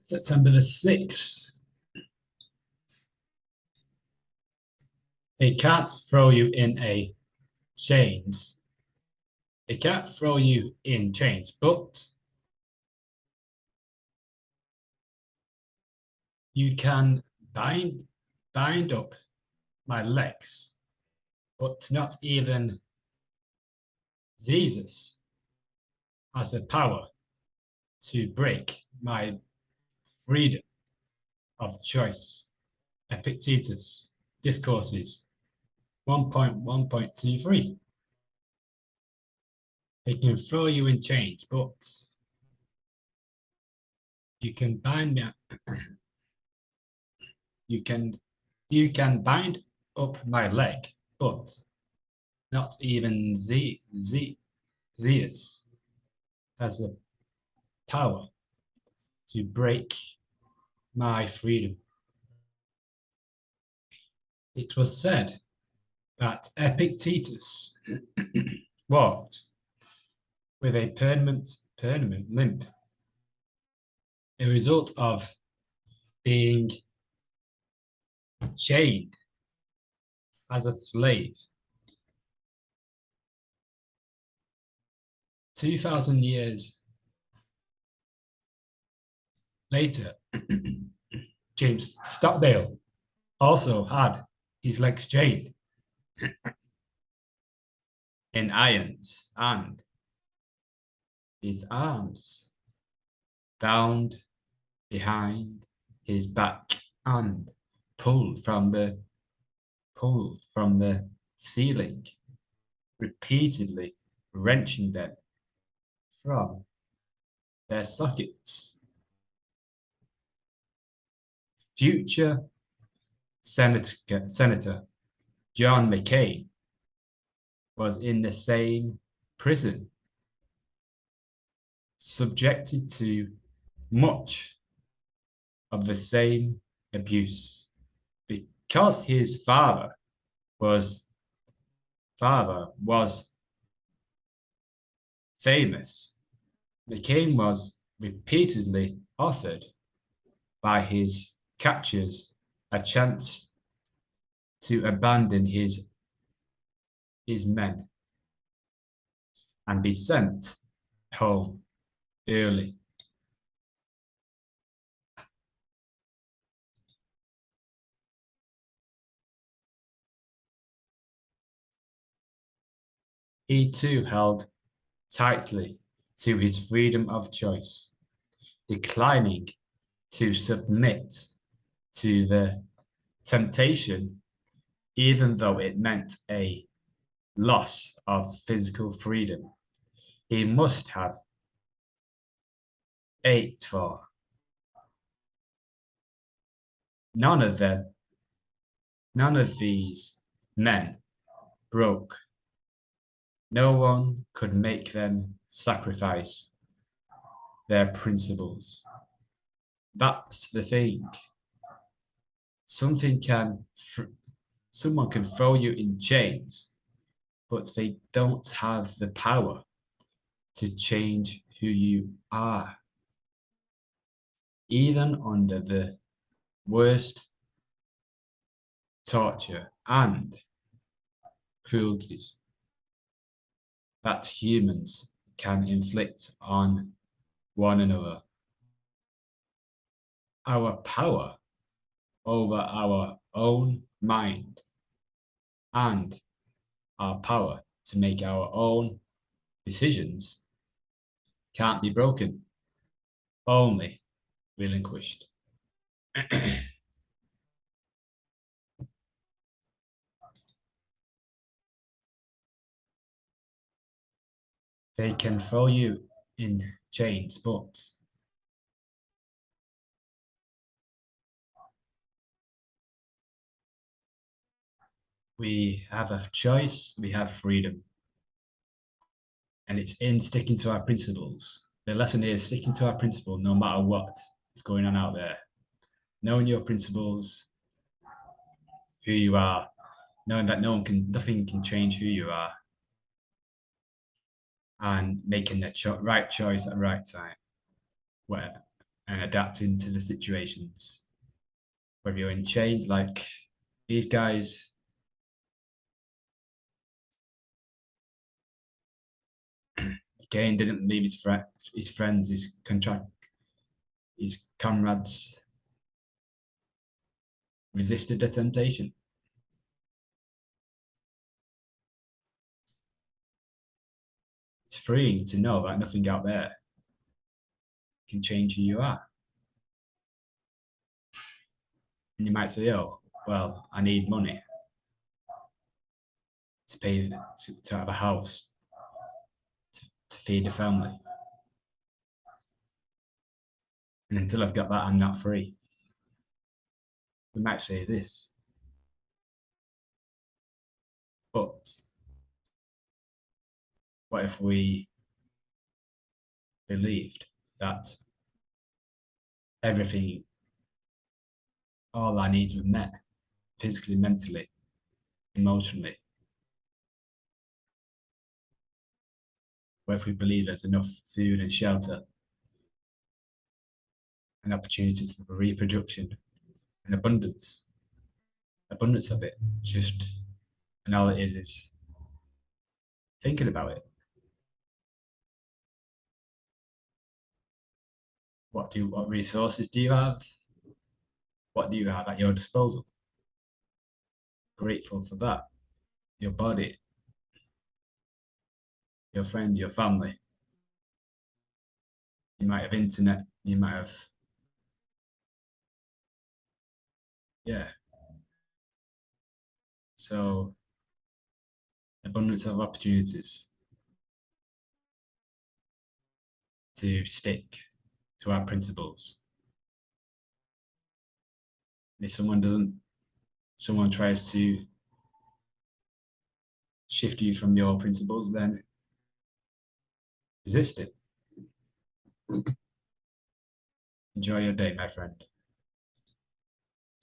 September the 6th. It can't throw you in a chains. It can't throw you in chains, but you can bind up my legs, but not even Jesus has the power to break my freedom of choice. Epictetus Discourses 1.1.23. It can throw you in chains, but you can bind me. You can bind up my leg, but not even Zeus has the power to break my freedom. It was said that Epictetus walked with a permanent limp, a result of being chained as a slave. 2,000 years later, James Stockdale also had his legs chained in irons and his arms bound behind his back and pulled from the ceiling, repeatedly wrenching them from their sockets. Future Senator John McCain was in the same prison, subjected to much of the same abuse, because his father was famous. McCain was repeatedly offered by his captors a chance to abandon his men and be sent home early. He too held tightly to his freedom of choice, declining to submit to the temptation, even though it meant a loss of physical freedom he must have ached for. None of these men broke. No one could make them sacrifice their principles. That's the thing. Someone can throw you in chains, but they don't have the power to change who you are. Even under the worst torture and cruelties that humans can inflict on one another, our power over our own mind and our power to make our own decisions can't be broken, only relinquished. They can throw you in chains, but we have a choice, we have freedom. And it's in sticking to our principles. The lesson is sticking to our principle no matter what is going on out there. Knowing your principles, who you are, knowing that nothing can change who you are, and making the right choice at the right time. Whatever. and adapting to the situations. Whether you're in chains like these guys, Kane didn't leave his friends, his contract, his comrades, resisted the temptation. It's freeing to know that nothing out there can change who you are. And you might say, oh, well, I need money to pay to have a house, to feed a family. And until I've got that, I'm not free. We might say this, but what if we believed that everything, all our needs were met, physically, mentally, emotionally? What if we believe there's enough food and shelter and opportunities for reproduction and abundance of it? Just, and all it is thinking about it. What resources do you have? What do you have at your disposal? Grateful for that. Your body, your friend, your family. You might have internet, you might have, yeah. So abundance of opportunities to stick to our principles. If someone tries to shift you from your principles, then resist it. Enjoy your day, my friend.